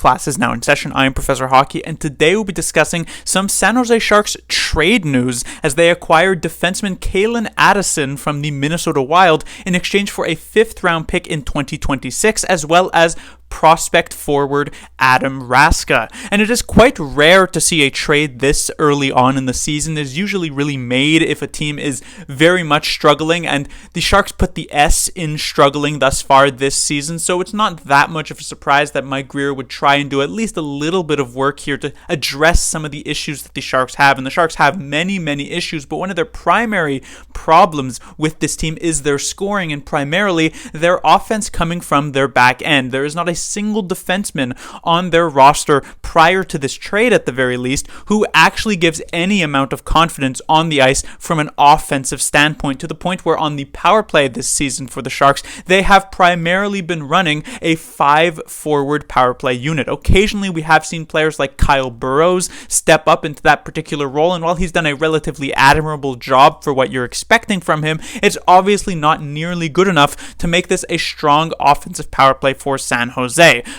Class is now in session. I am Professor Hockey, and today we'll be discussing some San Jose Sharks trade news as they acquired defenseman Calen Addison from the Minnesota Wild in exchange for a 5th-round pick in 2026, as well as prospect forward Adam Raska. And it is quite rare to see a trade this early on in the season. It is usually really made if a team is very much struggling, and the Sharks put the S in struggling thus far this season, so it's not that much of a surprise that Mike Grier would try and do at least a little bit of work here to address some of the issues that the Sharks have. And the Sharks have many issues, but one of their primary problems with this team is their scoring, and primarily their offense coming from their back end. There is not a single defenseman on their roster prior to this trade, at the very least, who actually gives any amount of confidence on the ice from an offensive standpoint, to the point where on the power play this season for the Sharks, they have primarily been running a 5-forward power play unit. Occasionally, we have seen players like Kyle Burroughs step up into that particular role, and while he's done a relatively admirable job for what you're expecting from him, it's obviously not nearly good enough to make this a strong offensive power play for San Jose.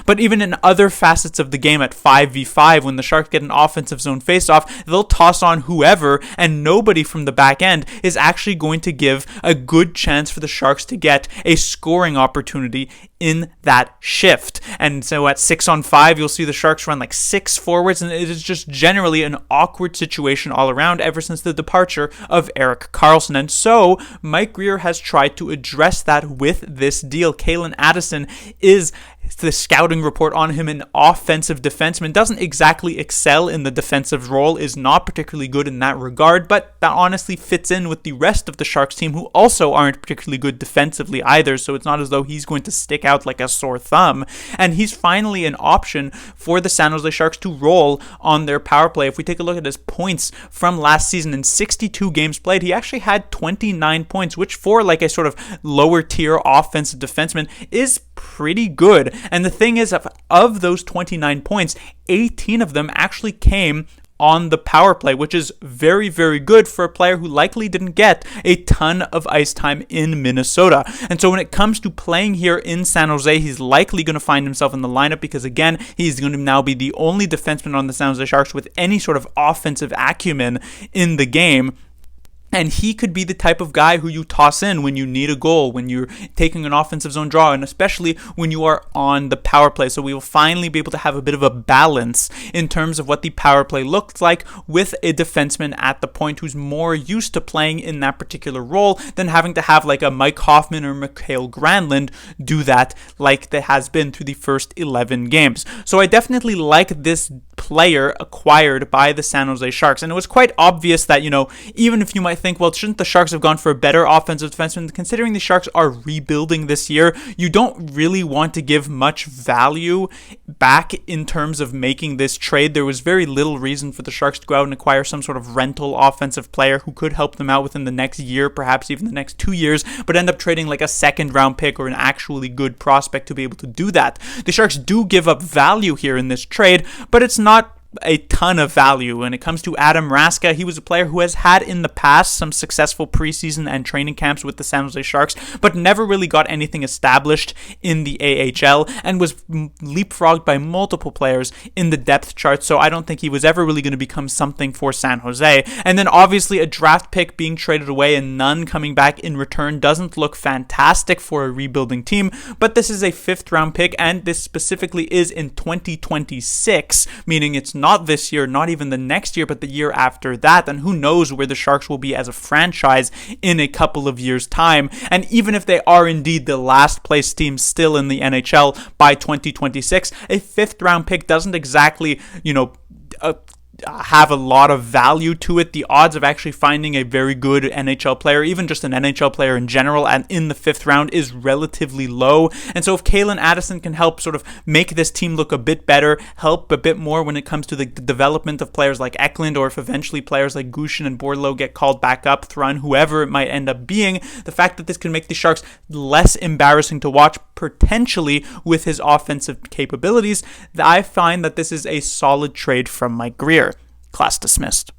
But even in other facets of the game at 5v5, when the Sharks get an offensive zone faceoff, they'll toss on whoever, and nobody from the back end is actually going to give a good chance for the Sharks to get a scoring opportunity in that shift. And so at 6-on-5, you'll see the Sharks run like 6 forwards, and it is just generally an awkward situation all around ever since the departure of Erik Karlsson. And so Mike Grier has tried to address that with this deal. Calen Addison is, the scouting report on him, an offensive defenseman, doesn't exactly excel in the defensive role, is not particularly good in that regard, but that honestly fits in with the rest of the Sharks team, who also aren't particularly good defensively either, so it's not as though he's going to stick out like a sore thumb. And he's finally an option for the San Jose Sharks to roll on their power play. If we take a look at his points from last season, in 62 games played, he actually had 29 points, which for like a sort of lower tier offensive defenseman is pretty good. And the thing is, of those 29 points, 18 of them actually came on the power play, which is very good for a player who likely didn't get a ton of ice time in Minnesota. And so when it comes to playing here in San Jose, he's likely going to find himself in the lineup because, again, he's going to now be the only defenseman on the San Jose Sharks with any sort of offensive acumen in the game. And he could be the type of guy who you toss in when you need a goal, when you're taking an offensive zone draw, and especially when you are on the power play. So we will finally be able to have a bit of a balance in terms of what the power play looks like with a defenseman at the point who's more used to playing in that particular role than having to have like a Mike Hoffman or Mikael Granlund do that like there has been through the first 11 games. So I definitely like this player acquired by the San Jose Sharks. And it was quite obvious that, even if you might think, well, shouldn't the Sharks have gone for a better offensive defenseman? Considering the Sharks are rebuilding this year, you don't really want to give much value back in terms of making this trade. There was very little reason for the Sharks to go out and acquire some sort of rental offensive player who could help them out within the next year, perhaps even the next 2 years, but end up trading like a 2nd-round pick or an actually good prospect to be able to do that. The Sharks do give up value here in this trade, but it's not a ton of value. When it comes to Adam Raska, he was a player who has had in the past some successful preseason and training camps with the San Jose Sharks, but never really got anything established in the AHL and was leapfrogged by multiple players in the depth chart, so I don't think he was ever really going to become something for San Jose. And then obviously a draft pick being traded away and none coming back in return doesn't look fantastic for a rebuilding team, but this is a 5th-round pick, and this specifically is in 2026, meaning it's not this year, not even the next year, but the year after that. And who knows where the Sharks will be as a franchise in a couple of years' time. And even if they are indeed the last place team still in the NHL by 2026, a 5th-round pick doesn't exactly, have a lot of value to it. The odds of actually finding a very good NHL player, even just an NHL player in general, and in the 5th round is relatively low. And so if Calen Addison can help sort of make this team look a bit better, help a bit more when it comes to the development of players like Eklund, or if eventually players like Gushin and Bordeaux get called back up, Thrun, whoever it might end up being, the fact that this can make the Sharks less embarrassing to watch, potentially with his offensive capabilities, I find that this is a solid trade from Mike Grier. Class dismissed.